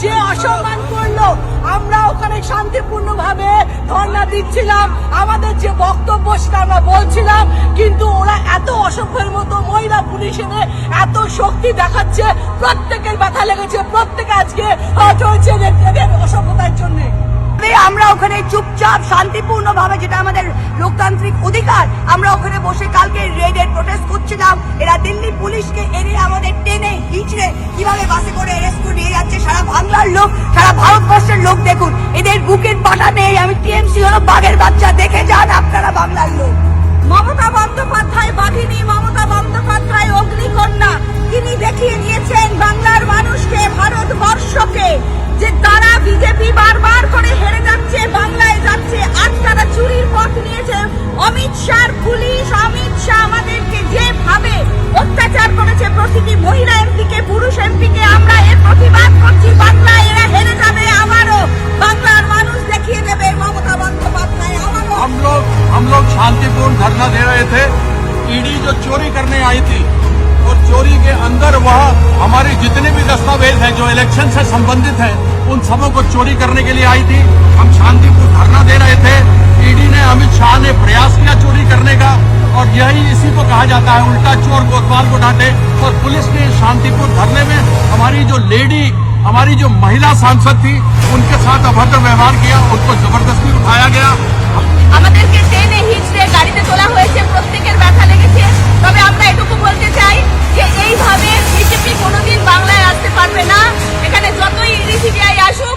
যে অসম্মান করলো, আমরা ওখানে শান্তিপূর্ণভাবে ধর্ণা দিচ্ছিলাম, আমাদের যে বক্তব্য সেটা আমরা বলছিলাম, কিন্তু ওরা এত অসভ্যের মতো মহিলা পুলিশ এনে এত শক্তি দেখাচ্ছে, প্রত্যেকের ব্যথা লেগেছে, প্রত্যেকে আজকে চলছে এদের অসভ্যতার জন্য। আমরা ওখানে চুপচাপ শান্তিপূর্ণ ভাবে, যেটা আমাদের লোকতান্ত্রিক অধিকার, আমরা ওখানে বসে কালকে রেডের প্রোটেস্ট করছিলাম। এরা দিল্লি পুলিশকে এনে আমাদের টেনে হিচড়ে কিভাবে বাসে করে অ্যারেস্ট করে নিয়ে যাচ্ছে। সারা বাংলার লোক, সারা ভারতবর্ষের লোক দেখুন, এদের বুকের পাটা নেই। আমি টিএমসি হলো বাঘের বাচ্চা, দেখে যান আপনারা বাংলার লোক। মমতা বন্দ্যোপাধ্যায় বাঘিনী, মমতা বন্দ্যোপাধ্যায় অগ্নিকন্যা। তিনি দেখিয়ে দিয়েছেন বাংলার মানুষকে, ভারতবর্ষকে, যে তারা বিজেপি বারবার করে হেরে যাচ্ছে, বাংলায় যাচ্ছে। আজ তারা চুরির পথ নিয়েছে। অমিত শাহর পুলিশ, অমিত শাহ আমাদেরকে যেভাবে অত্যাচার করেছে, প্রতিটি মহিলা এমপিকে, পুরুষ এমপিকে, আমরা এর প্রতিবাদ করছি। বাংলায় এরা হেরে যাবে আবারও। বাংলার মানুষ দেখিয়ে দেবে মমতা বন্দ্যোপাধ্যায় আবারও। हम लोग शांतिपूर्ण धरना दे रहे थे। ईडी जो चोरी करने आई थी और चोरी के अंदर वह हमारे जितने भी दस्तावेज हैं जो इलेक्शन से संबंधित हैं, उन सबों को चोरी करने के लिए आई थी। हम शांतिपूर्ण धरना दे रहे थे। ईडी ने, अमित शाह ने प्रयास किया चोरी करने का, और यही इसी को कहा जाता है उल्टा चोर कोतवाल को डांटे। और पुलिस ने शांतिपूर्ण धरने में हमारी जो लेडी, हमारी जो महिला सांसद थी, उनके साथ अभद्र व्यवहार किया, उनको जबरदस्ती उठाया गया। আমাদেরকে টেনে হিচড়ে গাড়িতে তোলা হয়েছে, প্রত্যেকের ব্যথা লেগেছে। তবে আমরা এটুকু বলতে চাই যে এইভাবে বিজেপি কোনোদিন বাংলায় আসতে পারবে না। এখানে যতই ইডি সিবিআই আসুক,